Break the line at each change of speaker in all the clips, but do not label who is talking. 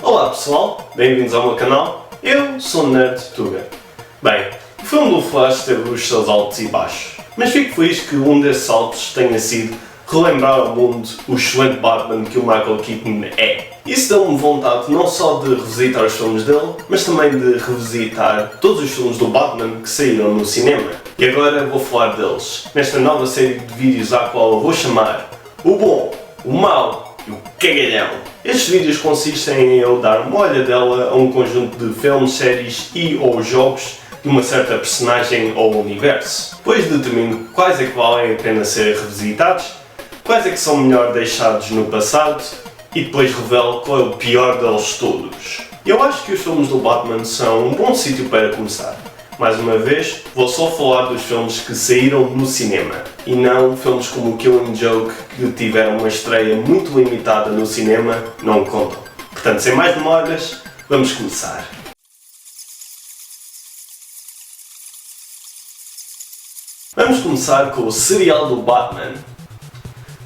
Olá pessoal, bem-vindos ao meu canal, eu sou o Nerd Tuga. Bem, o filme do Flash teve os seus altos e baixos, mas fico feliz que um desses altos tenha sido relembrar ao mundo o excelente Batman que o Michael Keaton é. Isso deu-me vontade não só de revisitar os filmes dele, mas também de revisitar todos os filmes do Batman que saíram no cinema. E agora vou falar deles, nesta nova série de vídeos à qual eu vou chamar O Bom, o Mau e o Cagalhão. Estes vídeos consistem em eu dar uma olhadela a um conjunto de filmes, séries e ou jogos de uma certa personagem ou universo. Depois determino quais é que valem a pena ser revisitados, quais é que são melhor deixados no passado e depois revelo qual é o pior deles todos. Eu acho que os filmes do Batman são um bom sítio para começar. Mais uma vez, vou só falar dos filmes que saíram no cinema e não filmes como o Killing Joke que tiveram uma estreia muito limitada no cinema, não contam. Portanto, sem mais demoras, vamos começar. Vamos começar com o serial do Batman.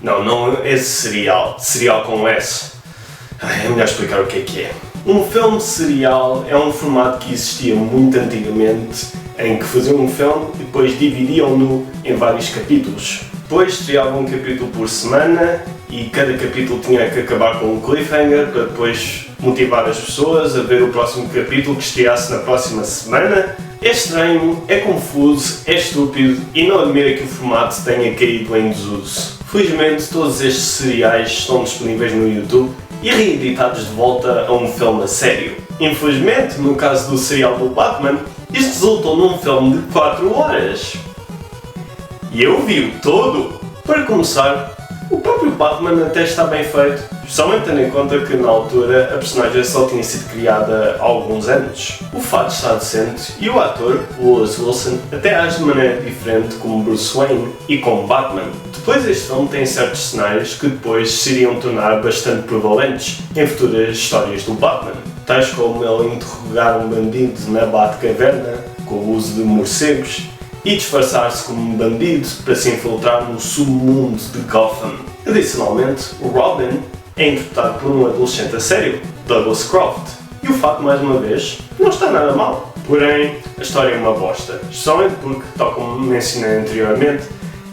Não esse serial com S. É melhor explicar o que é. Um filme serial é um formato que existia muito antigamente, em que faziam um filme e depois dividiam-no em vários capítulos. Depois estreavam um capítulo por semana e cada capítulo tinha que acabar com um cliffhanger para depois motivar as pessoas a ver o próximo capítulo que estreasse na próxima semana. É estranho, é confuso, é estúpido e não admira que o formato tenha caído em desuso. Felizmente todos estes seriais estão disponíveis no YouTube e reeditados de volta a um filme a sério. Infelizmente, no caso do serial do Batman, isto resultou num filme de 4 horas. E eu vi-o todo! Para começar, o próprio Batman até está bem feito, especialmente tendo em conta que na altura a personagem só tinha sido criada há alguns anos. O fato está decente e o ator, Lois Wilson, até age de maneira diferente como Bruce Wayne e como Batman. Depois este filme tem certos cenários que depois se iriam tornar bastante prevalentes em futuras histórias do Batman, tais como ele interrogar um bandido na Batcaverna com o uso de morcegos e disfarçar-se como um bandido para se infiltrar no submundo de Gotham. Adicionalmente, o Robin é interpretado por um adolescente a sério, Douglas Croft, e o facto, mais uma vez, não está nada mal. Porém, a história é uma bosta, especialmente porque, tal como mencionei anteriormente,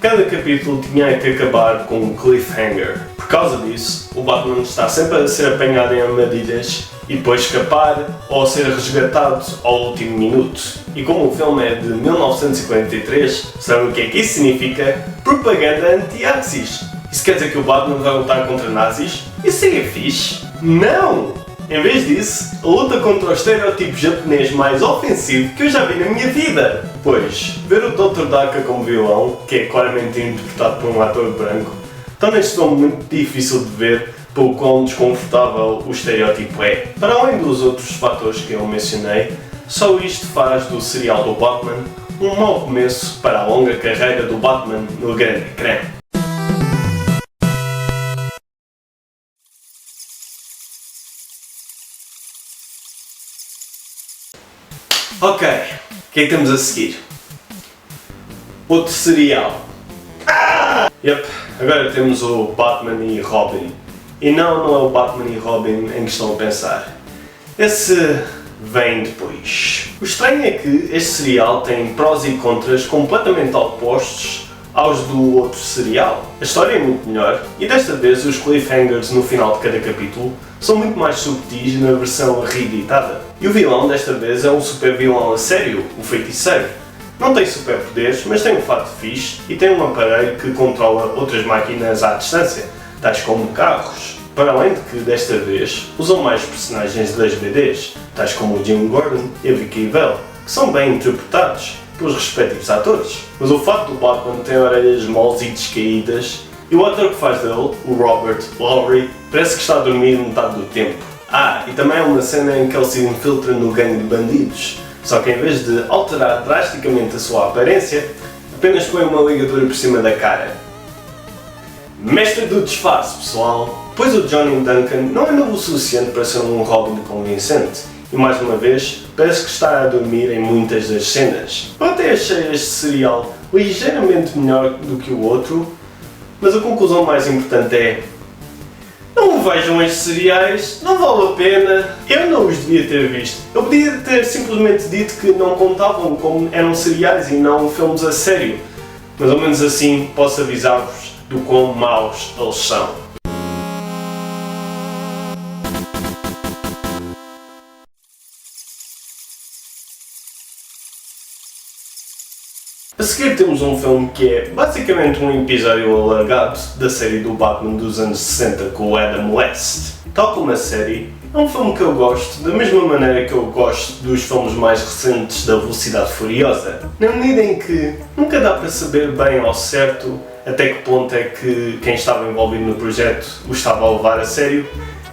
cada capítulo tinha que acabar com um cliffhanger. Por causa disso, o Batman está sempre a ser apanhado em armadilhas e depois escapar ou ser resgatado ao último minuto. E como o filme é de 1943, sabe o que é que isso significa? Propaganda anti-Axis. Isso quer dizer que o Batman vai lutar contra nazis? Isso seria fixe? Não! Em vez disso, a luta contra o estereotipo japonês mais ofensivo que eu já vi na minha vida. Pois, ver o Dr. Daka como vilão, que é claramente interpretado por um ator branco, torna este filme muito difícil de ver pelo quão desconfortável o estereotipo é. Para além dos outros fatores que eu mencionei, só isto faz do serial do Batman um mau começo para a longa carreira do Batman no grande ecrã. Ok, o que é que temos a seguir? Outro serial. Yep, agora temos o Batman e Robin. E não é o Batman e Robin em que estão a pensar. Esse vem depois. O estranho é que este serial tem prós e contras completamente opostos aos do outro serial. A história é muito melhor e desta vez os cliffhangers no final de cada capítulo são muito mais subtis na versão reeditada. E o vilão desta vez é um super vilão a sério, o Feiticeiro. Não tem superpoderes, mas tem um fato fixe e tem um aparelho que controla outras máquinas à distância, tais como carros. Para além de que desta vez usam mais personagens das BDs, tais como o Jim Gordon e a Vicky Vale, que são bem interpretados pelos respectivos atores. Mas o facto do Batman ter orelhas moles e descaídas, e o ator que faz dele, o Robert Lowry, parece que está a dormir metade do tempo. E também há uma cena em que ele se infiltra no gangue de bandidos, só que em vez de alterar drasticamente a sua aparência, apenas põe uma ligadura por cima da cara. Mestre do disfarce, pessoal! Pois o Johnny Duncan não é novo o suficiente para ser um Robin convincente, e mais uma vez, parece que está a dormir em muitas das cenas. Eu até achei este serial ligeiramente melhor do que o outro, mas a conclusão mais importante é: Não vejam estes seriais, não vale a pena. Eu não os devia ter visto. Eu podia ter simplesmente dito que não contavam como eram seriais e não filmes a sério. Mas ao menos assim posso avisar-vos do quão maus eles são. A seguir temos um filme que é basicamente um episódio alargado da série do Batman dos anos 60 com o Adam West. Tal como a série, é um filme que eu gosto da mesma maneira que eu gosto dos filmes mais recentes da Velocidade Furiosa, na medida em que nunca dá para saber bem ao certo até que ponto é que quem estava envolvido no projeto o estava a levar a sério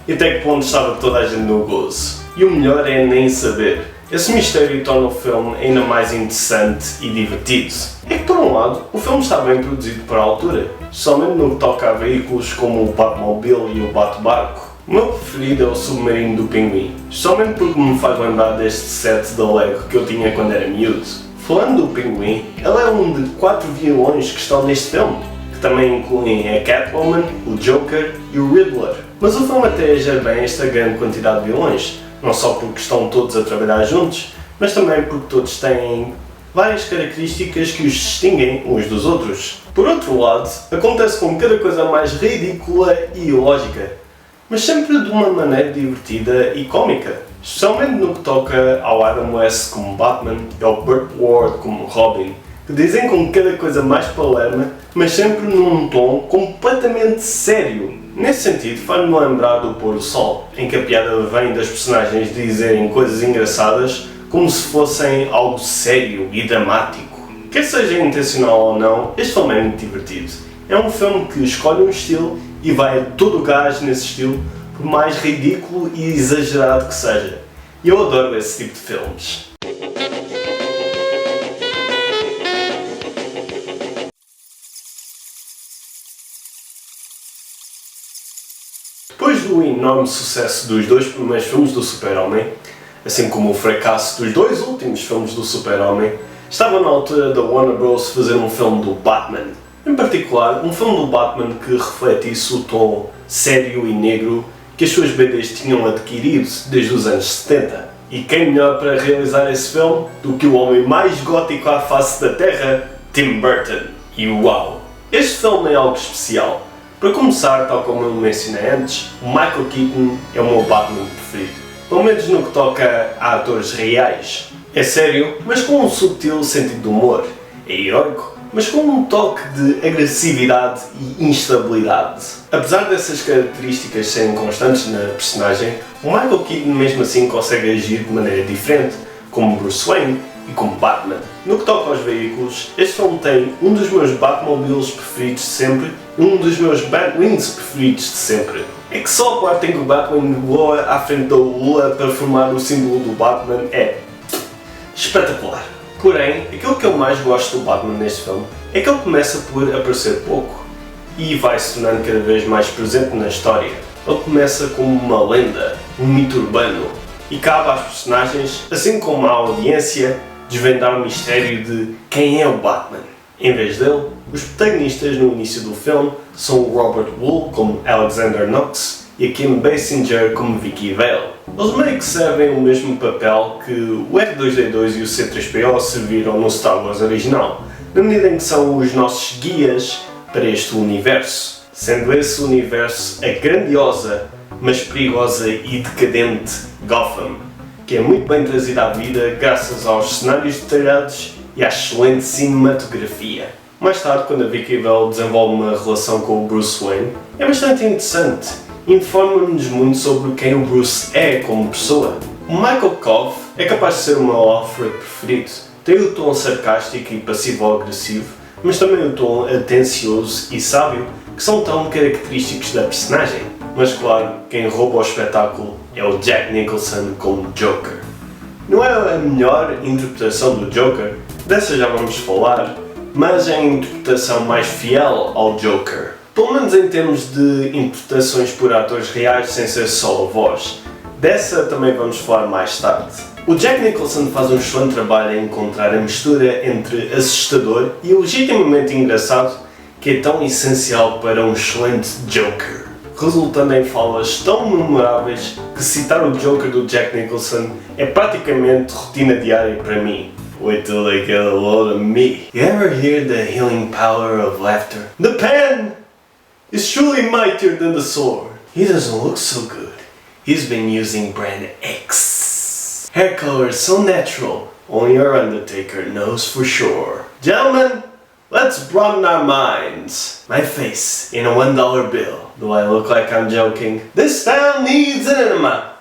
e até que ponto estava toda a gente no gozo. E o melhor é nem saber. Esse mistério torna o filme ainda mais interessante e divertido. É que, por um lado, o filme está bem produzido para a altura, especialmente no que toca a veículos como o Batmobile e o Bate-Barco. O meu preferido é o Submarino do Pinguim, especialmente porque me faz lembrar deste set da Lego que eu tinha quando era miúdo. Falando do Pinguim, ele é um de 4 vilões que estão neste filme, que também incluem a Catwoman, o Joker e o Riddler. Mas o filme até gera bem esta grande quantidade de vilões, não só porque estão todos a trabalhar juntos, mas também porque todos têm várias características que os distinguem uns dos outros. Por outro lado, acontece com cada coisa mais ridícula e ilógica, mas sempre de uma maneira divertida e cómica, especialmente no que toca ao Adam West como Batman e ao Burt Ward como Robin, que dizem com cada coisa mais palerma, mas sempre num tom completamente sério. Nesse sentido, faz-me lembrar do Pôr do Sol, em que a piada vem das personagens dizerem coisas engraçadas como se fossem algo sério e dramático. Quer seja intencional ou não, este filme é muito divertido. É um filme que escolhe um estilo e vai a todo o gás nesse estilo, por mais ridículo e exagerado que seja. E eu adoro esse tipo de filmes. Depois do enorme sucesso dos 2 primeiros filmes do Super-Homem, assim como o fracasso dos 2 últimos filmes do Super-Homem, estava na altura da Warner Bros. Fazer um filme do Batman. Em particular, um filme do Batman que refletisse o tom sério e negro que as suas BDs tinham adquirido desde os anos 70. E quem melhor para realizar esse filme do que o homem mais gótico à face da Terra, Tim Burton. E uau! Este filme é algo especial. Para começar, tal como eu mencionei antes, o Michael Keaton é o meu Batman preferido, pelo menos no que toca a atores reais. É sério, mas com um subtil sentido de humor. É heróico, mas com um toque de agressividade e instabilidade. Apesar dessas características serem constantes na personagem, o Michael Keaton mesmo assim consegue agir de maneira diferente, como Bruce Wayne e como Batman. No que toca aos veículos, este filme tem um dos meus Batmobiles preferidos de sempre e um dos meus Batwings preferidos de sempre. É que só a parte em que o Batwing voa à frente da lua para formar o símbolo do Batman é espetacular. Porém, aquilo que eu mais gosto do Batman neste filme é que ele começa por aparecer pouco e vai se tornando cada vez mais presente na história. Ele começa como uma lenda, um mito urbano, e cabe às personagens, assim como à audiência, desvendar o mistério de quem é o Batman. Em vez dele, os protagonistas no início do filme são o Robert Wuhl como Alexander Knox e a Kim Basinger como Vicky Vale. Eles meio que servem o mesmo papel que o R2-D2 e o C-3PO serviram no Star Wars original, na medida em que são os nossos guias para este universo. Sendo esse universo a grandiosa, mas perigosa e decadente Gotham, que é muito bem trazida à vida graças aos cenários detalhados e à excelente cinematografia. Mais tarde, quando a Vicky Vale desenvolve uma relação com o Bruce Wayne, é bastante interessante. Informa-nos muito sobre quem o Bruce é como pessoa. O Michael Cobb é capaz de ser o meu Alfred preferido. Tem o tom sarcástico e passivo-agressivo, mas também o tom atencioso e sábio, que são tão característicos da personagem. Mas claro, quem rouba o espetáculo é o Jack Nicholson como Joker. Não é a melhor interpretação do Joker, dessa já vamos falar, mas é a interpretação mais fiel ao Joker. Pelo menos em termos de interpretações por atores reais sem ser só a voz. Dessa também vamos falar mais tarde. O Jack Nicholson faz um excelente trabalho em encontrar a mistura entre assustador e legitimamente engraçado, que é tão essencial para um excelente Joker. resultando em falas tão memoráveis que citar o Joker do Jack Nicholson é praticamente rotina diária para mim. Wait till they get a load of me. You ever hear the healing power of laughter? The pen is truly mightier than the sword. He doesn't look so good. He's been using brand X. Hair color is so natural, only our Undertaker knows for sure. Gentlemen, let's broaden our minds. My face in a $1 bill. Do I look like I'm joking? This town needs an enema.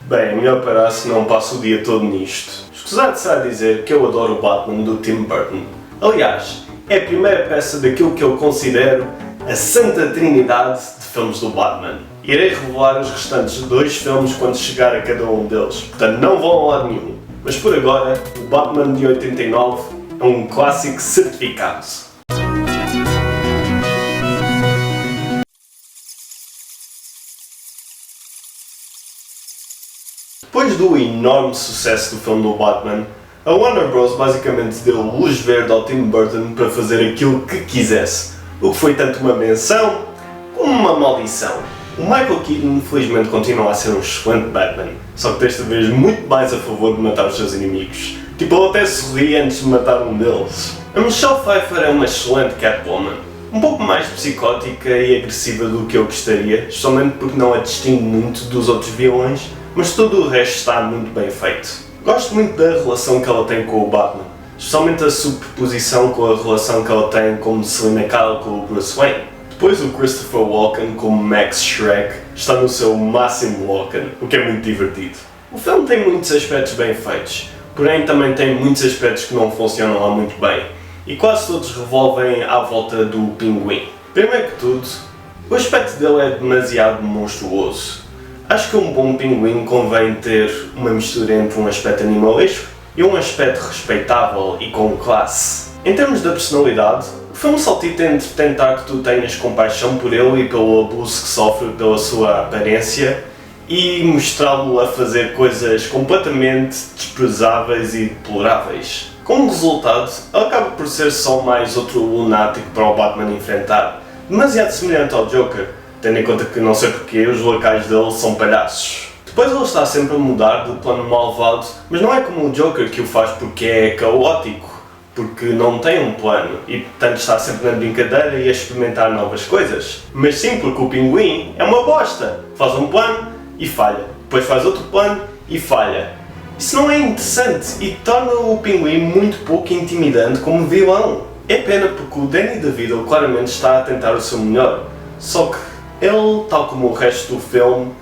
Bem, é melhor parar se não passo o dia todo nisto. Escusado será dizer que eu adoro o Batman do Tim Burton. Aliás, é a primeira peça daquilo que eu considero a Santa Trinidade de filmes do Batman. Irei revelar os restantes 2 filmes quando chegar a cada um deles, portanto não vão a lado nenhum. Mas por agora, o Batman de 89 é um clássico certificado. Depois do enorme sucesso do filme do Batman, a Warner Bros. Basicamente deu luz verde ao Tim Burton para fazer aquilo que quisesse, o que foi tanto uma benção como uma maldição. O Michael Keaton felizmente continua a ser um excelente Batman, só que desta vez muito mais a favor de matar os seus inimigos. Tipo, ele até sorri antes de matar um deles. A Michelle Pfeiffer é uma excelente Catwoman, um pouco mais psicótica e agressiva do que eu gostaria, especialmente porque não a distingue muito dos outros vilões, mas todo o resto está muito bem feito. Gosto muito da relação que ela tem com o Batman, especialmente a superposição com a relação que ela tem como Selina Kyle com o Bruce Wayne. Depois o Christopher Walken como Max Schreck está no seu máximo Walken, o que é muito divertido. O filme tem muitos aspectos bem feitos, porém também tem muitos aspectos que não funcionam lá muito bem, e quase todos revolvem à volta do Pinguim. Primeiro que tudo, o aspecto dele é demasiado monstruoso. Acho que um bom pinguim convém ter uma mistura entre um aspecto animalesco e um aspecto respeitável e com classe. Em termos da personalidade, o filme saltita entre tentar que tu tenhas compaixão por ele e pelo abuso que sofre pela sua aparência e mostrá-lo a fazer coisas completamente desprezáveis e deploráveis. Como resultado, ele acaba por ser só mais outro lunático para o Batman enfrentar, demasiado semelhante ao Joker, tendo em conta que não sei porque os locais dele são palhaços. Depois ele está sempre a mudar do plano malvado, mas não é como o Joker que o faz porque é caótico, porque não tem um plano e portanto está sempre na brincadeira e a experimentar novas coisas. Mas sim porque o Pinguim é uma bosta, faz um plano e falha, depois faz outro plano e falha. Isso não é interessante e torna o Pinguim muito pouco intimidante como vilão. É pena porque o Danny DeVito claramente está a tentar o seu melhor, só que ele, tal como o resto do filme,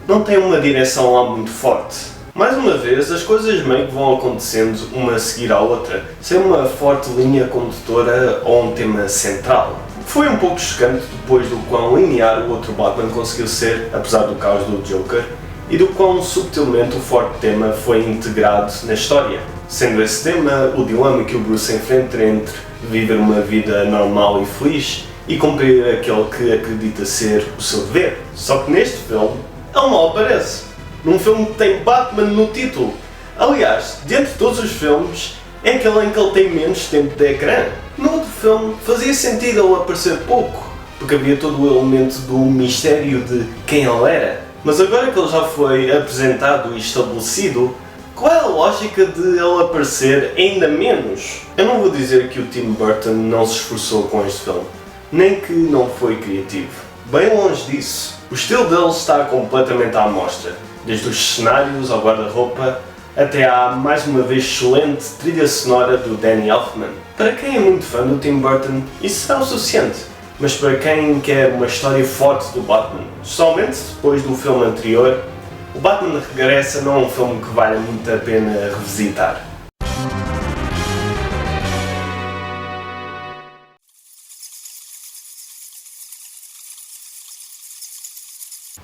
não tem uma direção lá muito forte. Mais uma vez, as coisas meio que vão acontecendo uma a seguir à outra, sem uma forte linha condutora ou um tema central. Foi um pouco chocante depois do quão linear o outro Batman conseguiu ser, apesar do caos do Joker, e do quão subtilmente o forte tema foi integrado na história. Sendo esse tema o dilema que o Bruce enfrenta entre viver uma vida normal e feliz e cumprir aquele que acredita ser o seu dever. Só que neste filme, ele mal aparece. Num filme que tem Batman no título. Aliás, dentre todos os filmes, é aquele em que ele tem menos tempo de ecrã. No outro filme, fazia sentido ele aparecer pouco, porque havia todo o elemento do mistério de quem ele era. Mas agora que ele já foi apresentado e estabelecido, qual é a lógica de ele aparecer ainda menos? Eu não vou dizer que o Tim Burton não se esforçou com este filme, nem que não foi criativo. Bem longe disso. O estilo dele está completamente à mostra, desde os cenários ao guarda-roupa, até à mais uma vez excelente trilha sonora do Danny Elfman. Para quem é muito fã do Tim Burton, isso será o suficiente, mas para quem quer uma história forte do Batman, especialmente depois do filme anterior, o Batman Regressa não é um filme que vale muito a pena revisitar.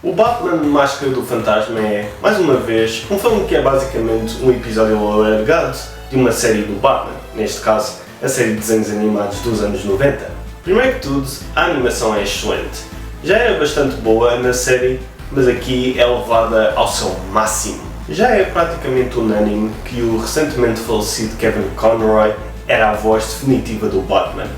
O Batman Máscara do Fantasma é, mais uma vez, um filme que é basicamente um episódio alargado de uma série do Batman, neste caso, a série de desenhos animados dos anos 90. Primeiro que tudo, a animação é excelente. Já era bastante boa na série, mas aqui é levada ao seu máximo. Já é praticamente unânime que o recentemente falecido Kevin Conroy era a voz definitiva do Batman.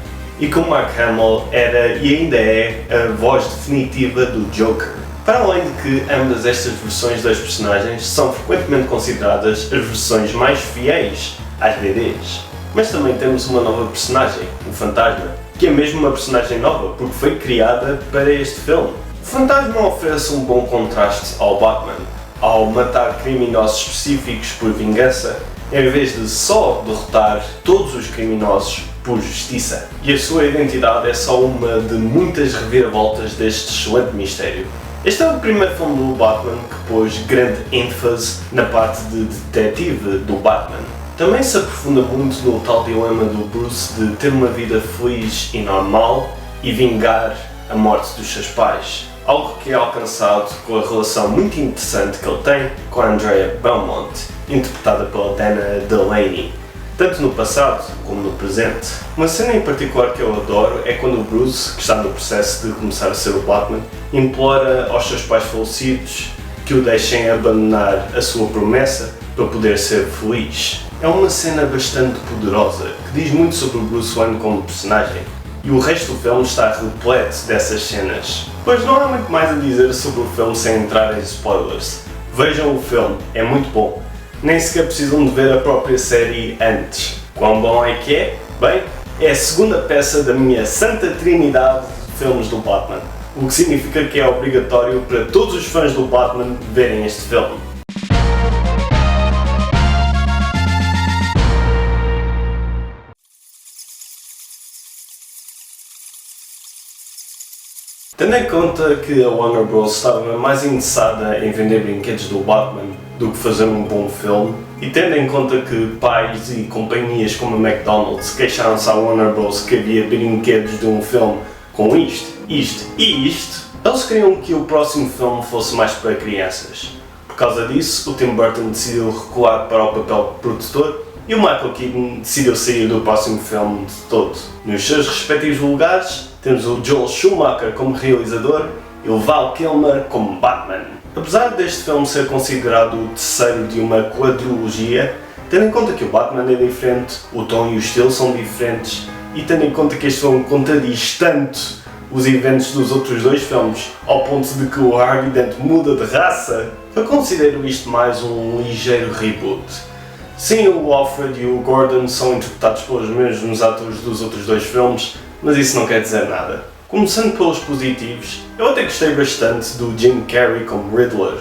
e que o Mark Hamill era e ainda é a voz definitiva do Joker. Para além de que ambas estas versões das personagens são frequentemente consideradas as versões mais fiéis às BDs. Mas também temos uma nova personagem, o Fantasma, que é mesmo uma personagem nova porque foi criada para este filme. O Fantasma oferece um bom contraste ao Batman, ao matar criminosos específicos por vingança, em vez de só derrotar todos os criminosos por justiça. E a sua identidade é só uma de muitas reviravoltas deste excelente mistério. Este é o primeiro filme do Batman que pôs grande ênfase na parte de detetive do Batman. Também se aprofunda muito no tal dilema do Bruce de ter uma vida feliz e normal e vingar a morte dos seus pais. Algo que é alcançado com a relação muito interessante que ele tem com a Andrea Beaumont, interpretada pela Dana Delaney, tanto no passado como no presente. Uma cena em particular que eu adoro é quando o Bruce, que está no processo de começar a ser o Batman, implora aos seus pais falecidos que o deixem abandonar a sua promessa para poder ser feliz. É uma cena bastante poderosa, que diz muito sobre o Bruce Wayne como personagem, e o resto do filme está repleto dessas cenas. Pois não há muito mais a dizer sobre o filme sem entrar em spoilers. Vejam o filme, é muito bom. Nem sequer precisam de ver a própria série antes. Quão bom é que é? Bem, é a segunda peça da minha santa trinidade de filmes do Batman, o que significa que é obrigatório para todos os fãs do Batman verem este filme. Tendo em conta que a Warner Bros. Estava mais interessada em vender brinquedos do Batman do que fazer um bom filme, e tendo em conta que pais e companhias como a McDonald's queixaram-se à Warner Bros. Que havia brinquedos de um filme com isto, isto e isto, eles queriam que o próximo filme fosse mais para crianças. Por causa disso, o Tim Burton decidiu recuar para o papel de produtor e o Michael Keaton decidiu sair do próximo filme de todo. Nos seus respectivos lugares, temos o Joel Schumacher como realizador e o Val Kilmer como Batman. Apesar deste filme ser considerado o terceiro de uma quadrilogia, tendo em conta que o Batman é diferente, o tom e o estilo são diferentes, e tendo em conta que este filme contradiz tanto os eventos dos outros dois filmes, ao ponto de que o Harvey Dent muda de raça, eu considero isto mais um ligeiro reboot. Sim, o Alfred e o Gordon são interpretados pelos mesmos atores dos outros dois filmes, mas isso não quer dizer nada. Começando pelos positivos, eu até gostei bastante do Jim Carrey como Riddler.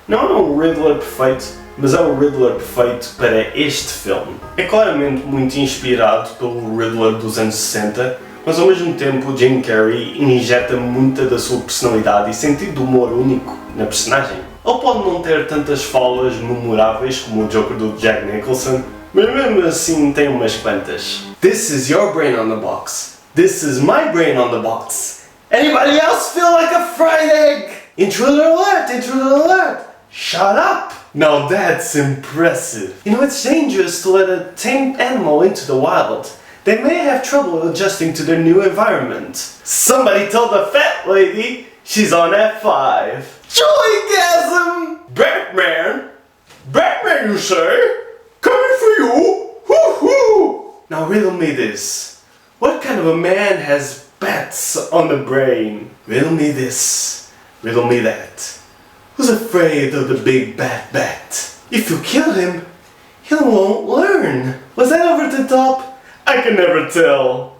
Não é um Riddler perfeito, mas é o Riddler perfeito para este filme. É claramente muito inspirado pelo Riddler dos anos 60, mas ao mesmo tempo o Jim Carrey injeta muita da sua personalidade e sentido de humor único na personagem. Ele pode não ter tantas falas memoráveis como o Joker do Jack Nicholson, mas mesmo assim tem umas quantas. This is your brain on the box. This is my brain on the box. Anybody else feel like a fried egg? Intruder alert! Intruder alert! Shut up! Now that's impressive. You know, it's dangerous to let a tamed animal into the wild. They may have trouble adjusting to their new environment. Somebody told the fat lady she's on F5. Joygasm! Batman! Batman, you say? Coming for you! Woo-hoo! Now riddle me this. What kind of a man has bats on the brain? Riddle me this. Riddle me that. Who's afraid of the big bad bat? If you kill him, he won't learn. Was that over the top? I can never tell.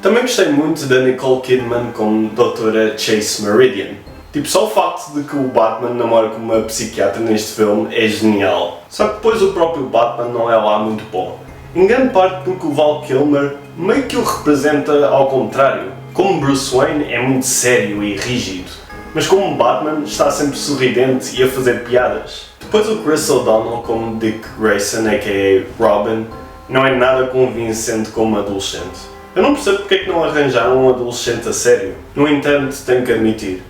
Também gostei muito da Nicole Kidman como Doutora Chase Meridian. Tipo, só o facto de que o Batman namora com uma psiquiatra neste filme é genial. Só que depois o próprio Batman não é lá muito bom. Em grande parte porque o Val Kilmer meio que o representa ao contrário. Como Bruce Wayne é muito sério e rígido, mas como Batman está sempre sorridente e a fazer piadas. Depois o Chris O'Donnell como Dick Grayson, a.k.a. Robin, não é nada convincente como adolescente. Eu não percebo porque é que não arranjaram um adolescente a sério. No entanto, tenho que admitir,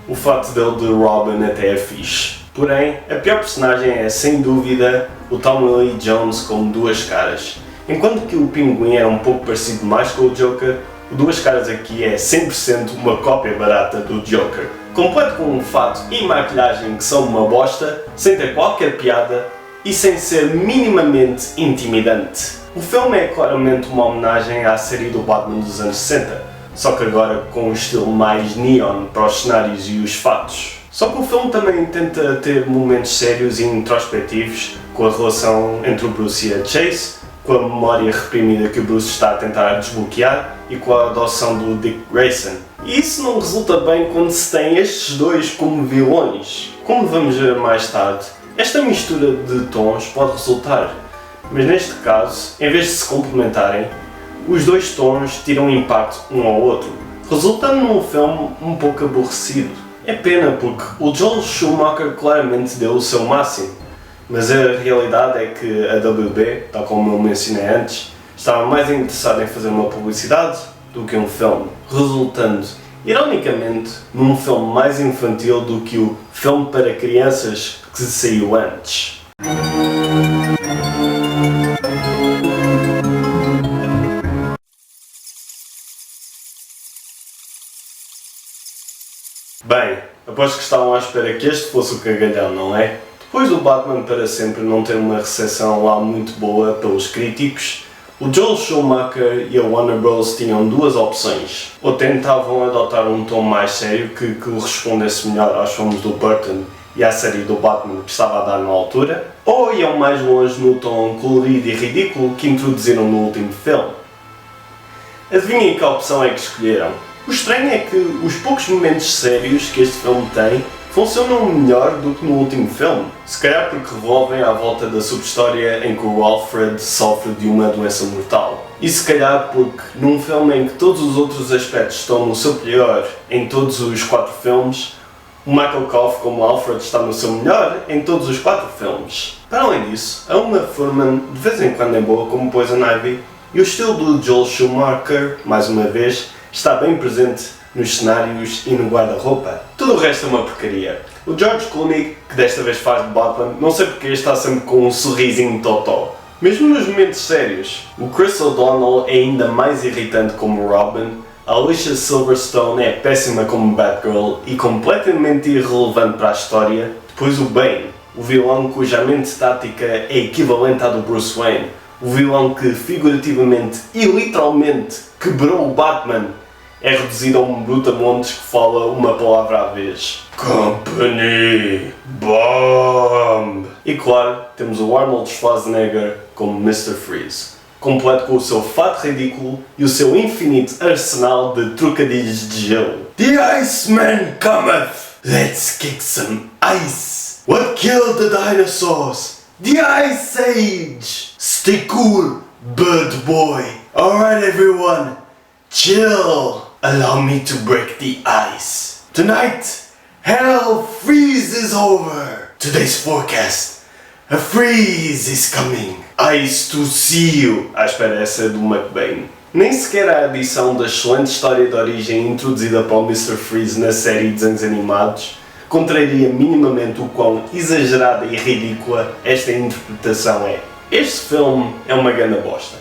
o fato dele de Robin até é fixe. Porém, a pior personagem é, sem dúvida, o Tommy Lee Jones como Duas Caras. Enquanto que o Pinguim era um pouco parecido mais com o Joker, o Duas Caras aqui é 100% uma cópia barata do Joker. Completo com um fato e maquilhagem que são uma bosta, sem ter qualquer piada e sem ser minimamente intimidante. O filme é claramente uma homenagem à série do Batman dos anos 60, só que agora com um estilo mais neon para os cenários e os fatos. Só que o filme também tenta ter momentos sérios e introspectivos com a relação entre o Bruce e a Chase, com a memória reprimida que o Bruce está a tentar desbloquear e com a adoção do Dick Grayson. E isso não resulta bem quando se tem estes dois como vilões. Como vamos ver mais tarde, esta mistura de tons pode resultar, mas neste caso, em vez de se complementarem, os dois tons tiram impacto um ao outro, resultando num filme um pouco aborrecido. É pena porque o Joel Schumacher claramente deu o seu máximo, mas a realidade é que a WB, tal como eu mencionei antes, estava mais interessada em fazer uma publicidade do que um filme, resultando, ironicamente, num filme mais infantil do que o filme para crianças que saiu antes. Bem, após que estavam à espera que este fosse o cagalhão, não é? Depois do Batman para sempre não ter uma recepção lá muito boa pelos críticos, o Joel Schumacher e a Warner Bros. Tinham duas opções. Ou tentavam adotar um tom mais sério que correspondesse melhor aos filmes do Burton e à série do Batman que estava a dar na altura, ou iam mais longe no tom colorido e ridículo que introduziram no último filme. Adivinhem que opção é que escolheram? O estranho é que os poucos momentos sérios que este filme tem funcionam melhor do que no último filme. Se calhar porque revolvem à volta da subhistória em que o Alfred sofre de uma doença mortal. E se calhar porque num filme em que todos os outros aspectos estão no seu pior em todos os 4 filmes, o Michael Cough como Alfred está no seu melhor em todos os 4 filmes. Para além disso, a Uma Thurman de vez em quando é boa como Poison Ivy, e o estilo do Joel Schumacher, mais uma vez, está bem presente nos cenários e no guarda-roupa. Tudo o resto é uma porcaria. O George Clooney, que desta vez faz de Batman, não sei porque está sempre com um sorrisinho totó. Mesmo nos momentos sérios. O Chris O'Donnell é ainda mais irritante como Robin, a Alicia Silverstone é péssima como Batgirl e completamente irrelevante para a história. Depois o Bane, o vilão cuja mente tática é equivalente à do Bruce Wayne, o vilão que figurativamente e literalmente quebrou o Batman, é reduzido a um brutamontes que fala uma palavra à vez. Company Bomb! E claro, temos o Arnold Schwarzenegger como Mr. Freeze, completo com o seu fato ridículo e o seu infinito arsenal de trocadilhos de gelo. The Iceman cometh! Let's kick some ice! What killed the dinosaurs? The Ice Age! Stay cool, bird boy! Alright everyone, chill! Allow me to break the ice. Tonight, hell freezes over. Today's forecast, a freeze is coming. Ice to see you. À espera essa do McBain. Nem sequer a adição da excelente história de origem introduzida para o Mr. Freeze na série de desenhos animados contraria minimamente o quão exagerada e ridícula esta interpretação é. Este filme é uma grande bosta.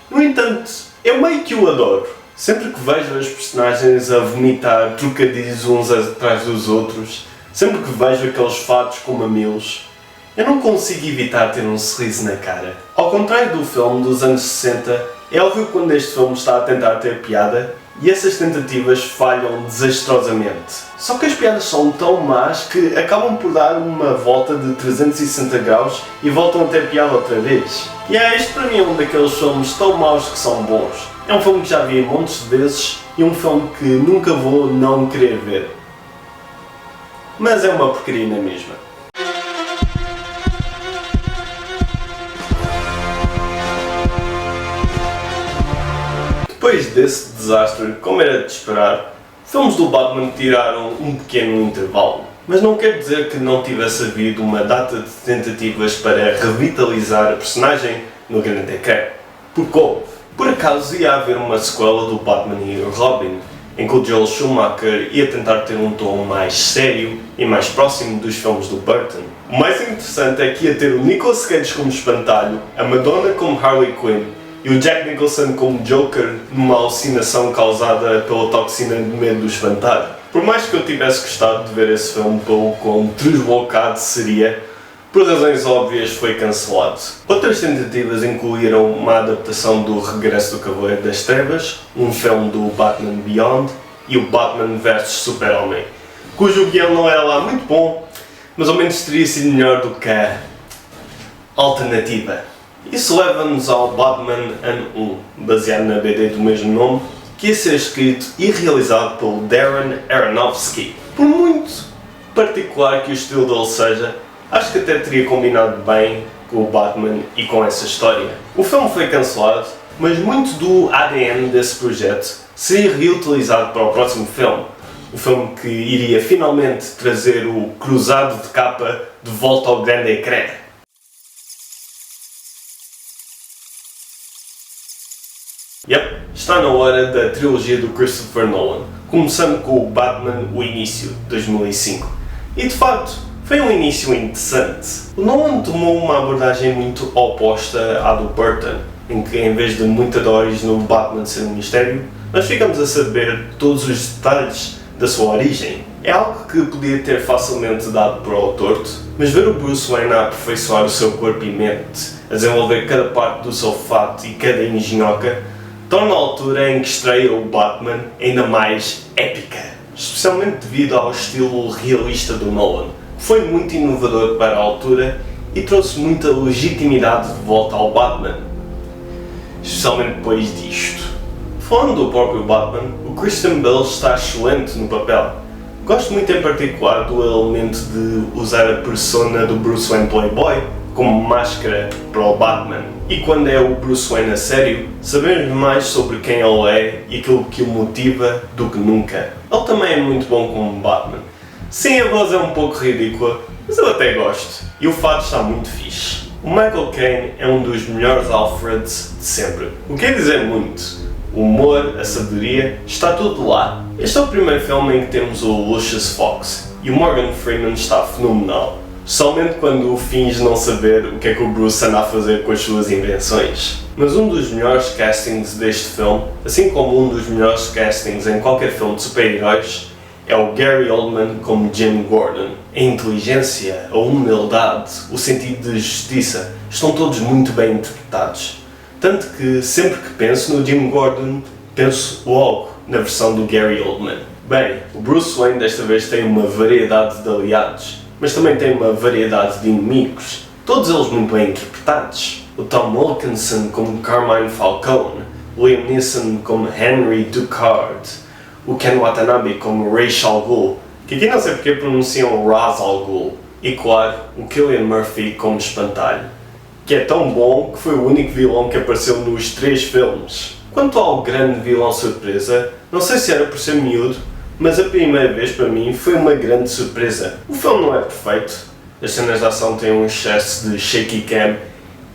No entanto, eu meio que o adoro. Sempre que vejo as personagens a vomitar trocadilhos uns atrás dos outros, sempre que vejo aqueles fatos com mamilos, eu não consigo evitar ter um sorriso na cara. Ao contrário do filme dos anos 60, é óbvio quando este filme está a tentar ter piada e essas tentativas falham desastrosamente. Só que as piadas são tão más que acabam por dar uma volta de 360 graus e voltam a ter piada outra vez. E este para mim é um daqueles filmes tão maus que são bons. É um filme que já vi montes de vezes e um filme que nunca vou não querer ver. Mas é uma porcaria na mesma. Depois desse desastre, como era de esperar, filmes do Batman tiraram um pequeno intervalo. Mas não quer dizer que não tivesse havido uma data de tentativas para revitalizar a personagem no grande ecrã. Porque houve. Por acaso ia haver uma sequela do Batman e Robin, em que o Joel Schumacher ia tentar ter um tom mais sério e mais próximo dos filmes do Burton. O mais interessante é que ia ter o Nicolas Cage como espantalho, a Madonna como Harley Quinn e o Jack Nicholson como Joker numa alucinação causada pela toxina de medo do espantalho. Por mais que eu tivesse gostado de ver esse filme pelo quão tresbocado seria, por razões óbvias foi cancelado. Outras tentativas incluíram uma adaptação do Regresso do Cavaleiro das Trevas, um filme do Batman Beyond e o Batman vs Super-Homem, cujo guião não era lá muito bom, mas ao menos teria sido melhor do que a alternativa. Isso leva-nos ao Batman Ano 1, baseado na BD do mesmo nome, que ia ser escrito e realizado pelo Darren Aronofsky. Por muito particular que o estilo dele seja, acho que até teria combinado bem com o Batman e com essa história. O filme foi cancelado, mas muito do ADN desse projeto seria reutilizado para o próximo filme. O filme que iria finalmente trazer o cruzado de capa de volta ao grande ecrã. Yep, está na hora da trilogia do Christopher Nolan, começando com o Batman O Início, 2005. E de facto, foi um início interessante. O Nolan tomou uma abordagem muito oposta à do Burton, em que em vez de muita da origem do Batman ser um mistério, nós ficamos a saber todos os detalhes da sua origem. É algo que podia ter facilmente dado por ao torto, mas ver o Bruce Wayne a aperfeiçoar o seu corpo e mente, a desenvolver cada parte do seu fato e cada engenhoca, torna a altura em que estreia o Batman ainda mais épica, especialmente devido ao estilo realista do Nolan, que foi muito inovador para a altura e trouxe muita legitimidade de volta ao Batman, especialmente depois disto. Falando do próprio Batman, o Christian Bale está excelente no papel. Gosto muito em particular do elemento de usar a persona do Bruce Wayne Playboy como máscara para o Batman. E quando é o Bruce Wayne a sério, sabemos mais sobre quem ele é e aquilo que o motiva do que nunca. Ele também é muito bom como Batman. Sim, a voz é um pouco ridícula, mas eu até gosto. E o fato está muito fixe. O Michael Caine é um dos melhores Alfreds de sempre. O que quer dizer muito. O humor, a sabedoria, está tudo lá. Este é o primeiro filme em que temos o Lucius Fox e o Morgan Freeman está fenomenal. Somente quando finge não saber o que é que o Bruce anda a fazer com as suas invenções. Mas um dos melhores castings deste filme, assim como um dos melhores castings em qualquer filme de super-heróis, é o Gary Oldman como Jim Gordon. A inteligência, a humildade, o sentido de justiça estão todos muito bem interpretados. Tanto que sempre que penso no Jim Gordon, penso logo na versão do Gary Oldman. Bem, o Bruce Wayne desta vez tem uma variedade de aliados, mas também tem uma variedade de inimigos, todos eles muito bem interpretados. O Tom Wilkinson como Carmine Falcone, o Liam Neeson como Henry Ducard, o Ken Watanabe como Ra's al Ghul, que aqui não sei porque pronunciam Ra's al Ghul, e claro, o Cillian Murphy como Espantalho, que é tão bom que foi o único vilão que apareceu nos 3 filmes. Quanto ao grande vilão surpresa, não sei se era por ser miúdo, mas a primeira vez para mim foi uma grande surpresa. O filme não é perfeito, as cenas de ação têm um excesso de shaky cam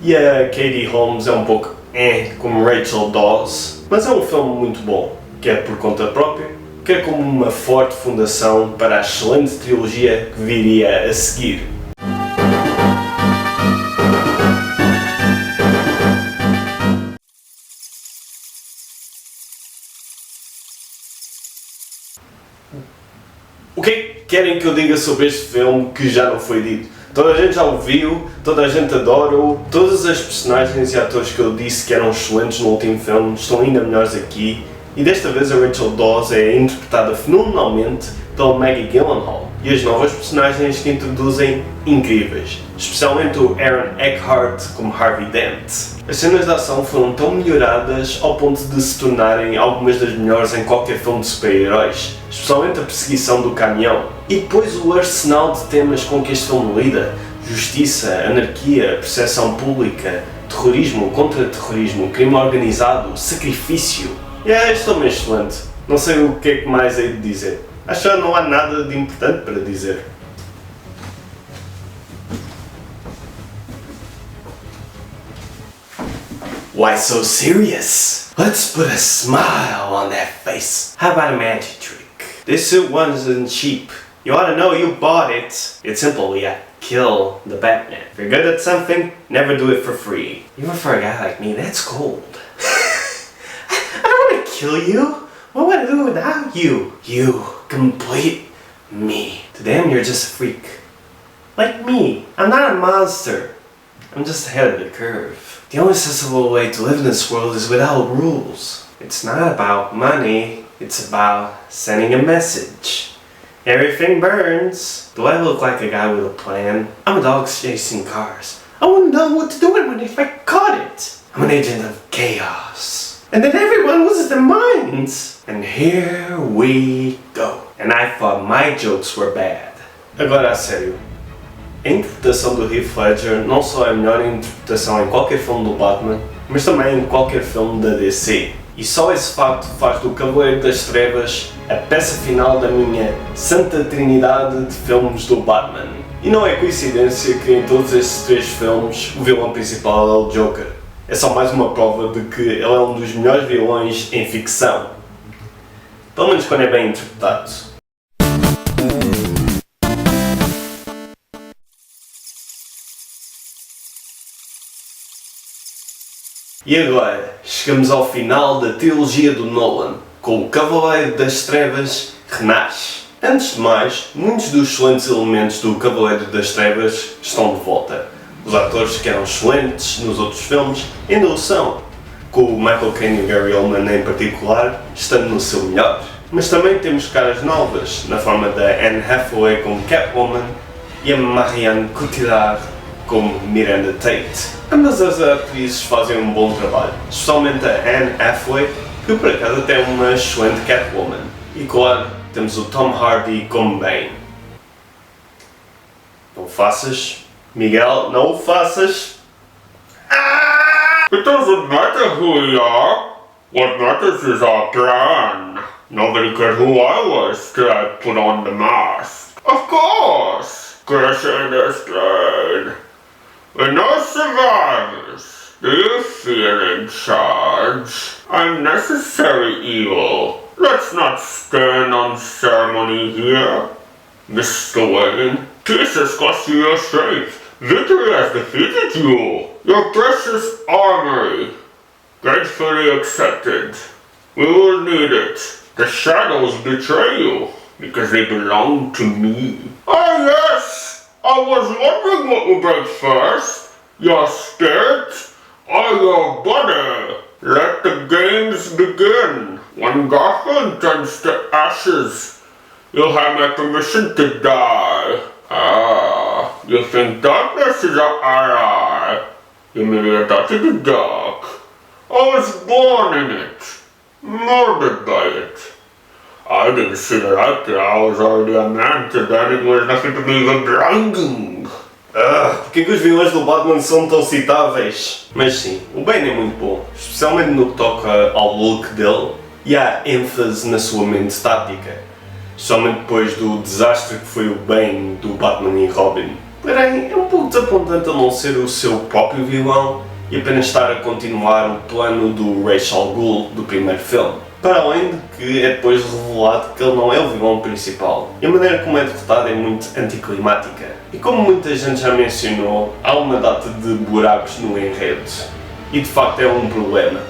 e a Katie Holmes é um pouco como Rachel Dawes, mas é um filme muito bom, quer por conta própria, quer como uma forte fundação para a excelente trilogia que viria a seguir. O que é que querem que eu diga sobre este filme que já não foi dito? Toda a gente já o viu, toda a gente adora-o, todas as personagens e atores que eu disse que eram excelentes no último filme estão ainda melhores aqui, e desta vez a Rachel Dawes é interpretada fenomenalmente pela Maggie Gyllenhaal, e as novas personagens que introduzem incríveis, especialmente o Aaron Eckhart como Harvey Dent. As cenas de ação foram tão melhoradas ao ponto de se tornarem algumas das melhores em qualquer filme de super-heróis, especialmente a perseguição do caminhão. E depois o arsenal de temas com que este filme lida: justiça, anarquia, percepção pública, terrorismo, contra-terrorismo, crime organizado, sacrifício. E este filme é excelente. Não sei o que é que mais hei de dizer. Acho que não há nada de importante para dizer. Why so serious? Let's put a smile on that face. How about a magic trick? This suit wasn't cheap. You ought to know you bought it. It's simple, yeah. Kill the Batman. If you're good at something, never do it for free. Even for a guy like me, that's cold. I don't want to kill you. What would I do without you? You complete me. To them, you're just a freak. Like me, I'm not a monster. I'm just ahead of the curve. The only sensible way to live in this world is without rules. It's not about money, it's about sending a message. Everything burns. Do I look like a guy with a plan? I'm a dog chasing cars. I wouldn't know what to do if I caught it. I'm an agent of chaos. And then everyone loses their minds. And here we go. And I thought my jokes were bad. Agora a sério. A interpretação do Heath Ledger não só é a melhor interpretação em qualquer filme do Batman, mas também em qualquer filme da DC. E só esse facto faz do Cavaleiro das Trevas a peça final da minha santa trinidade de filmes do Batman. E não é coincidência que em todos estes 3 filmes o vilão principal é o Joker. É só mais uma prova de que ele é um dos melhores vilões em ficção. Pelo menos quando é bem interpretado. E agora, chegamos ao final da trilogia do Nolan, com o Cavaleiro das Trevas renasce. Antes de mais, muitos dos excelentes elementos do Cavaleiro das Trevas estão de volta. Os atores que eram excelentes nos outros filmes ainda o são, com o Michael Caine e o Gary Oldman em particular estando no seu melhor. Mas também temos caras novas, na forma da Anne Hathaway como Catwoman e a Marianne Cotillard como Miranda Tate. Ambas as atrizes fazem um bom trabalho, especialmente a Anne Hathaway, que por acaso até é uma excelente Catwoman. E claro, temos o Tom Hardy como Bane. Não o faças, Miguel, não o faças.
It doesn't matter who we are. What matters is our plan. Nobody cared who I was till I put on the mask. Of course! Chris understood. We're no survivors. Do you feel in charge? I'm necessary evil. Let's not stand on ceremony here. Mr. Wayne, peace has cost you your strength. Victory has defeated you. Your precious armory. Gratefully accepted. We will need it. The shadows betray you, because they belong to me. Ah yes! I was wondering what would break first. Your spirit or your body? Let the games begin. When Gotham turns to ashes, you'll have my permission to die. Ah, you think darkness is our ally? You merely adopted the dark. I was born in it, molded by it. I didn't see the light till I was already a man, to then it was nothing to me but blinding.
Porque que os vilões do Batman são tão citáveis? Mas sim, o Bane é muito bom, especialmente no que toca ao look dele e à ênfase na sua mente tática, especialmente depois do desastre que foi o Bane do Batman e Robin. Porém, é um pouco desapontante a não ser o seu próprio vilão e apenas estar a continuar o plano do Ra's al Ghul do primeiro filme. Para além de que é depois revelado que ele não é o vilão principal. E a maneira como é derrotado é muito anticlimática. E como muita gente já mencionou, há uma data de buracos no enredo. E de facto é um problema.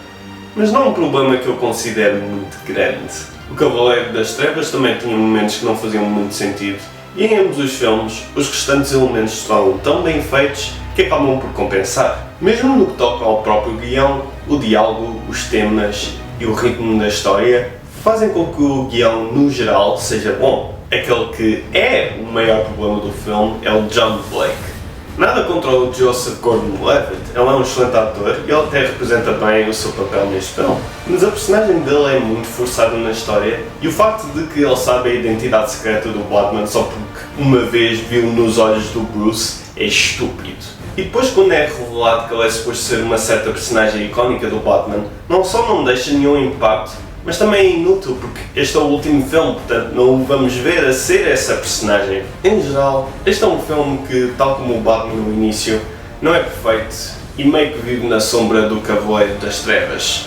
Mas não um problema que eu considero muito grande. O Cavaleiro das Trevas também tinha momentos que não faziam muito sentido. E em ambos os filmes, os restantes elementos estão tão bem feitos que acabam por compensar. Mesmo no que toca ao próprio guião, o diálogo, os temas e o ritmo da história fazem com que o guião no geral seja bom. Aquele que é o maior problema do filme é o John Blake. Nada contra o Joseph Gordon-Levitt, ele é um excelente ator e ele até representa bem o seu papel neste filme. Mas a personagem dele é muito forçada na história e o facto de que ele sabe a identidade secreta do Batman só porque uma vez viu nos olhos do Bruce é estúpido. E depois quando é revelado que ele é suposto ser uma certa personagem icónica do Batman, não só não deixa nenhum impacto, mas também é inútil porque este é o último filme, portanto não o vamos ver a ser essa personagem. Em geral, este é um filme que, tal como o Batman no início, não é perfeito e meio que vive na sombra do Cavaleiro das Trevas.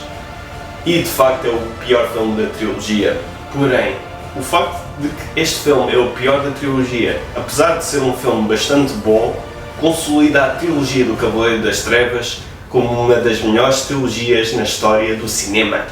E de facto é o pior filme da trilogia. Porém, o facto de que este filme é o pior da trilogia, apesar de ser um filme bastante bom, consolida a trilogia do Cavaleiro das Trevas como uma das melhores trilogias na história do cinema.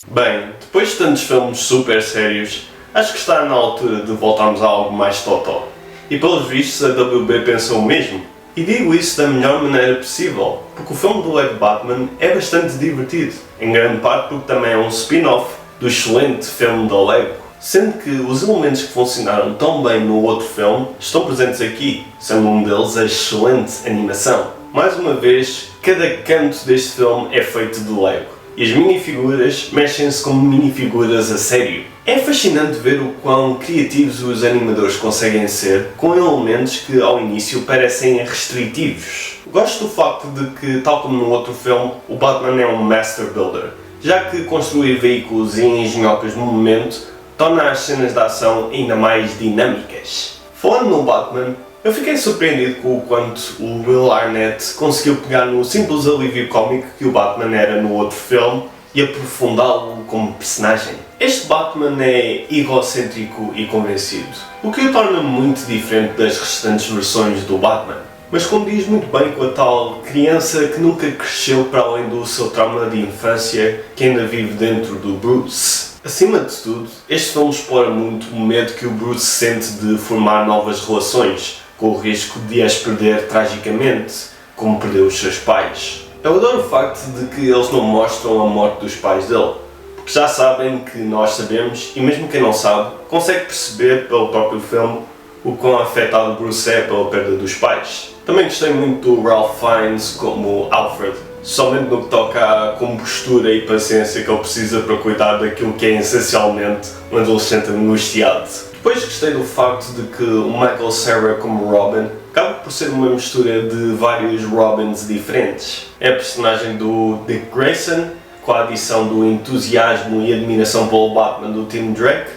Bem, depois de tantos filmes super sérios, acho que está na altura de voltarmos a algo mais totó. E pelos vistos a WB pensou o mesmo. E digo isso da melhor maneira possível, porque o filme do Lego Batman é bastante divertido, em grande parte porque também é um spin-off do excelente filme da Lego, sendo que os elementos que funcionaram tão bem no outro filme estão presentes aqui, sendo um deles a excelente animação. Mais uma vez, cada canto deste filme é feito de Lego. E as minifiguras mexem-se como minifiguras a sério. É fascinante ver o quão criativos os animadores conseguem ser com elementos que ao início parecem restritivos. Gosto do facto de que, tal como no outro filme, o Batman é um Master Builder, já que construir veículos e engenhocas no momento torna as cenas de ação ainda mais dinâmicas. Falando no Batman, eu fiquei surpreendido com o quanto o Will Arnett conseguiu pegar no simples alívio cómico que o Batman era no outro filme e aprofundá-lo como personagem. Este Batman é egocêntrico e convencido, o que o torna muito diferente das restantes versões do Batman, mas condiz muito bem com a tal criança que nunca cresceu para além do seu trauma de infância que ainda vive dentro do Bruce. Acima de tudo, este filme explora muito o medo que o Bruce sente de formar novas relações, com o risco de as perder tragicamente, como perdeu os seus pais. Eu adoro o facto de que eles não mostram a morte dos pais dele, porque já sabem que nós sabemos, e mesmo quem não sabe, consegue perceber pelo próprio filme o quão afetado Bruce é pela perda dos pais. Também gostei muito do Ralph Fiennes como Alfred, somente no que toca à compostura e paciência que ele precisa para cuidar daquilo que é essencialmente um adolescente angustiado. Depois gostei do facto de que o Michael Cera como Robin acaba por ser uma mistura de vários Robins diferentes. É a personagem do Dick Grayson, com a adição do entusiasmo e admiração pelo Batman do Tim Drake,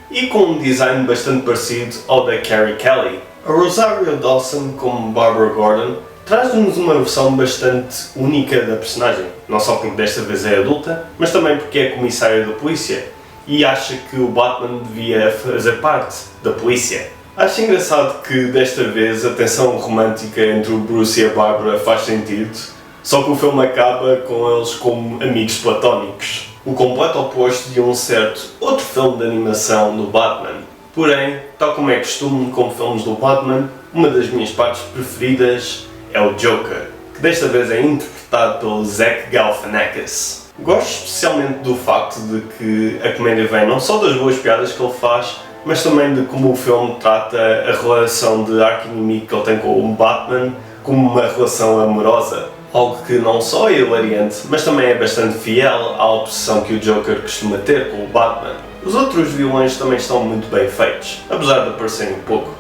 e com um design bastante parecido ao da Carrie Kelly. A Rosario Dawson como Barbara Gordon traz-nos uma versão bastante única da personagem, não só porque desta vez é adulta, mas também porque é comissária da polícia e acha que o Batman devia fazer parte da polícia. Acho engraçado que desta vez a tensão romântica entre o Bruce e a Barbara faz sentido, só que o filme acaba com eles como amigos platónicos, o completo oposto de um certo outro filme de animação do Batman. Porém, tal como é costume com filmes do Batman, uma das minhas partes preferidas é o Joker, que desta vez é interpretado pelo Zach Galifianakis. Gosto especialmente do facto de que a comédia vem não só das boas piadas que ele faz, mas também de como o filme trata a relação de arqui-inimigo que ele tem com o Batman como uma relação amorosa. Algo que não só é hilariante, mas também é bastante fiel à obsessão que o Joker costuma ter com o Batman. Os outros vilões também estão muito bem feitos, apesar de aparecerem um pouco.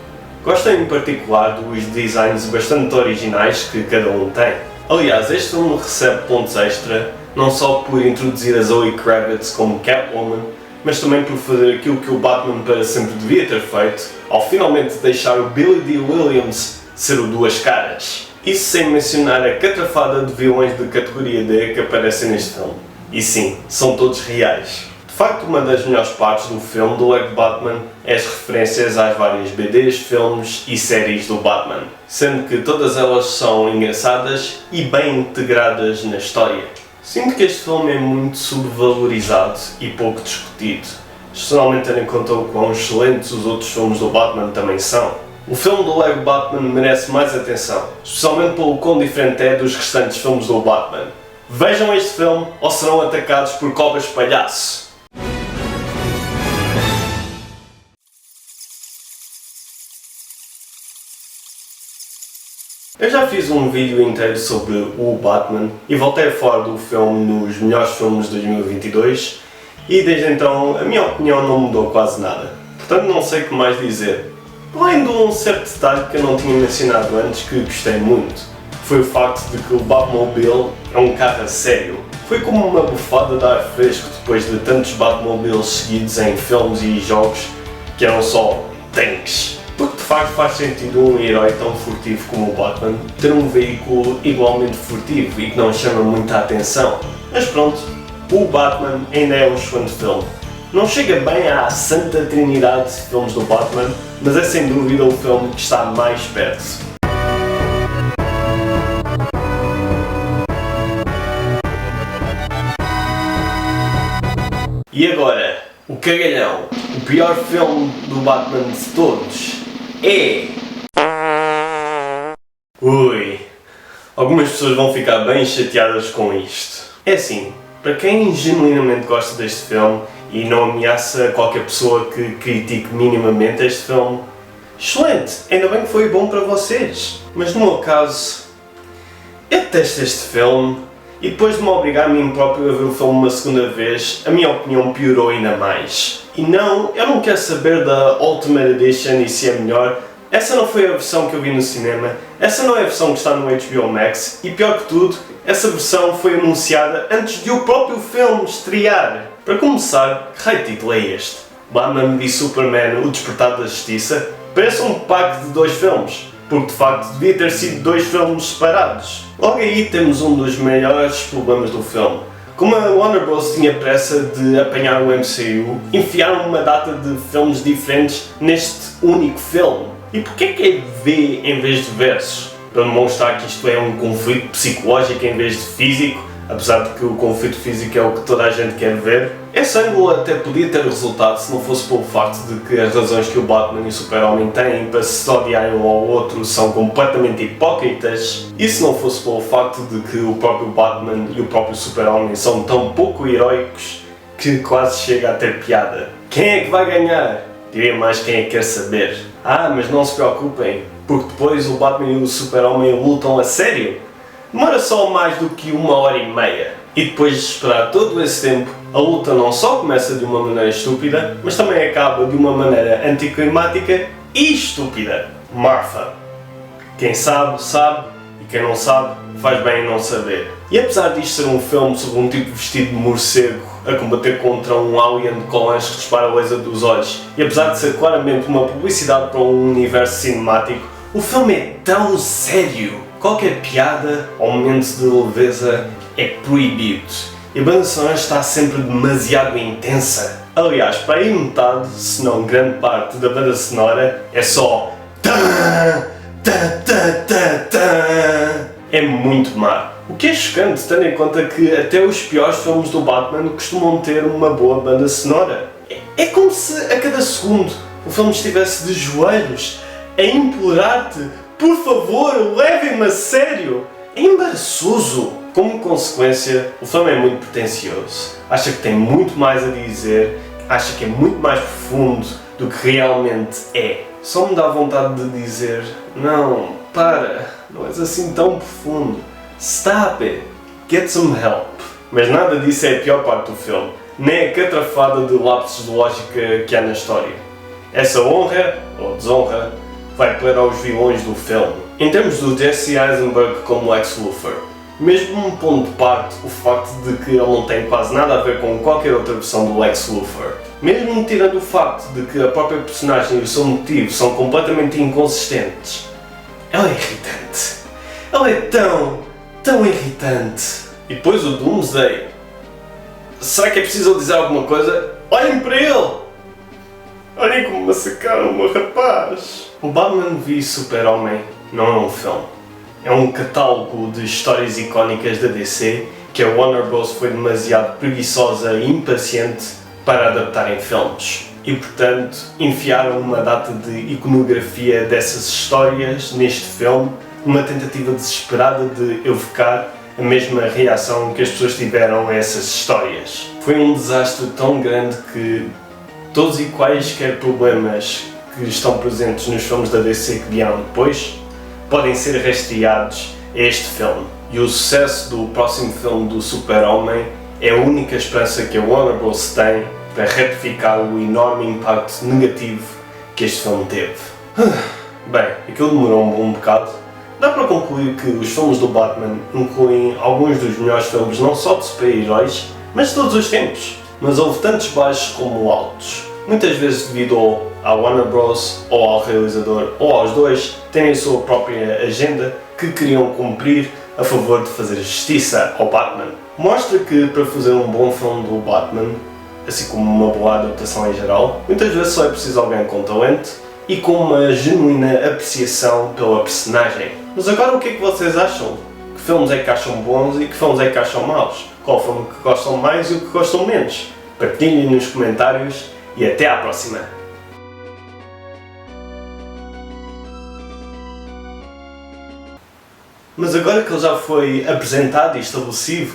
Gosto em particular dos designs bastante originais que cada um tem. Aliás, este filme recebe pontos extra, não só por introduzir a Zoe Kravitz como Catwoman, mas também por fazer aquilo que o Batman para sempre devia ter feito, ao finalmente deixar o Billy Dee Williams ser o Duas Caras. Isso sem mencionar a catrafada de vilões de categoria D que aparecem neste filme. E sim, são todos reais. De facto, uma das melhores partes do filme do Lego Batman é as referências às várias BDs, filmes e séries do Batman, sendo que todas elas são engraçadas e bem integradas na história. Sinto que este filme é muito subvalorizado e pouco discutido, especialmente tendo em conta o quão excelentes os outros filmes do Batman também são. O filme do Lego Batman merece mais atenção, especialmente pelo quão diferente é dos restantes filmes do Batman. Vejam este filme ou serão atacados por cobras palhaço. Eu já fiz um vídeo inteiro sobre o Batman e voltei a falar do filme nos melhores filmes de 2022 e desde então a minha opinião não mudou quase nada, portanto não sei o que mais dizer. Além de um certo detalhe que eu não tinha mencionado antes que gostei muito, foi o facto de que o Batmobile é um carro a sério. Foi como uma bufada de ar fresco depois de tantos Batmobiles seguidos em filmes e jogos que eram só tanques. Porque de facto faz sentido um herói tão furtivo como o Batman ter um veículo igualmente furtivo e que não chama muita atenção. Mas pronto, o Batman ainda é um excelente filme. Não chega bem à santa trinidade de filmes do Batman, mas é sem dúvida o filme que está mais perto. E agora, o cagalhão, o pior filme do Batman de todos é... Ui, algumas pessoas vão ficar bem chateadas com isto. É assim, para quem genuinamente gosta deste filme e não ameaça qualquer pessoa que critique minimamente este filme, excelente, ainda bem que foi bom para vocês. Mas no meu caso, eu detesto este filme e depois de me obrigar a mim próprio a ver o filme uma segunda vez, a minha opinião piorou ainda mais. E não, eu não quero saber da Ultimate Edition e se é melhor. Essa não foi a versão que eu vi no cinema, essa não é a versão que está no HBO Max e pior que tudo, essa versão foi anunciada antes de o próprio filme estrear. Para começar, que raio de título é este? Batman v Superman, O Despertar da Justiça? Parece um pack de 2 filmes, porque de facto devia ter sido 2 filmes separados. Logo aí temos um dos maiores problemas do filme. Como a Warner Bros. Tinha pressa de apanhar o MCU, enfiaram uma data de filmes diferentes neste único filme. E porquê é V em vez de versos? Para demonstrar que isto é um conflito psicológico em vez de físico, apesar de que o conflito físico é o que toda a gente quer ver. Esse ângulo até podia ter resultado se não fosse pelo facto de que as razões que o Batman e o Super-Homem têm para se odiarem um ao outro são completamente hipócritas, e se não fosse pelo facto de que o próprio Batman e o próprio Super-Homem são tão pouco heróicos que quase chega a ter piada. Quem é que vai ganhar? Diria mais quem é que quer saber. Ah, mas não se preocupem, porque depois o Batman e o Super-Homem lutam a sério. Demora só mais do que 1h30. E depois de esperar todo esse tempo, a luta não só começa de uma maneira estúpida, mas também acaba de uma maneira anticlimática e estúpida. Martha. Quem sabe, sabe, e quem não sabe, faz bem em não saber. E apesar disto ser um filme sobre um tipo vestido de morcego a combater contra um alien de colãs que dispara laser dos olhos, e apesar de ser claramente uma publicidade para um universo cinemático, o filme é tão sério. Qualquer piada ou momento de leveza é proibido. E a banda sonora está sempre demasiado intensa. Aliás, para aí metade, se não grande parte da banda sonora é só é muito má. O que é chocante, tendo em conta que até os piores filmes do Batman costumam ter uma boa banda sonora. É como se a cada segundo o filme estivesse de joelhos a implorar-te: por favor, levem-me a sério! É embaraçoso! Como consequência, o filme é muito pretencioso. Acha que tem muito mais a dizer, acha que é muito mais profundo do que realmente é. Só me dá vontade de dizer: não, para, não és assim tão profundo. Stop it! Get some help! Mas nada disso é a pior parte do filme, nem a catrafada de lapsos de lógica que há na história. Essa honra, ou desonra, vai para os vilões do filme. Em termos do Jesse Eisenberg como Lex Luthor, mesmo um ponto de parte o facto de que ele não tem quase nada a ver com qualquer outra versão do Lex Luthor, mesmo tirando o facto de que a própria personagem e o seu motivo são completamente inconsistentes, ela é irritante. Ela é tão irritante. E depois o Doomsday. Será que é preciso dizer alguma coisa? Olhem para ele! Olhem como massacraram o meu rapaz! O Batman v Super-Homem não é um filme. É um catálogo de histórias icónicas da DC que a Warner Bros. Foi demasiado preguiçosa e impaciente para adaptar em filmes. E portanto, enfiaram uma data de iconografia dessas histórias neste filme, uma tentativa desesperada de evocar a mesma reação que as pessoas tiveram a essas histórias. Foi um desastre tão grande que todos e quaisquer problemas que estão presentes nos filmes da DC que vieram depois podem ser rastreados a este filme. E o sucesso do próximo filme do Super-Homem é a única esperança que a Warner Bros. Tem para retificar o enorme impacto negativo que este filme teve. Bem, aquilo demorou um bom bocado. Dá para concluir que os filmes do Batman incluem alguns dos melhores filmes não só de super-heróis, mas de todos os tempos. Mas houve tantos baixos como altos. Muitas vezes devido à Warner Bros. Ou ao realizador, ou aos dois, terem a sua própria agenda que queriam cumprir a favor de fazer justiça ao Batman. Mostra que para fazer um bom filme do Batman, assim como uma boa adaptação em geral, muitas vezes só é preciso alguém com talento e com uma genuína apreciação pela personagem. Mas agora o que é que vocês acham? Que filmes é que acham bons e que filmes é que acham maus? Qual filme que gostam mais e o que gostam menos? partilhem nos comentários e até à próxima! Mas agora que ele já foi apresentado e estabelecido,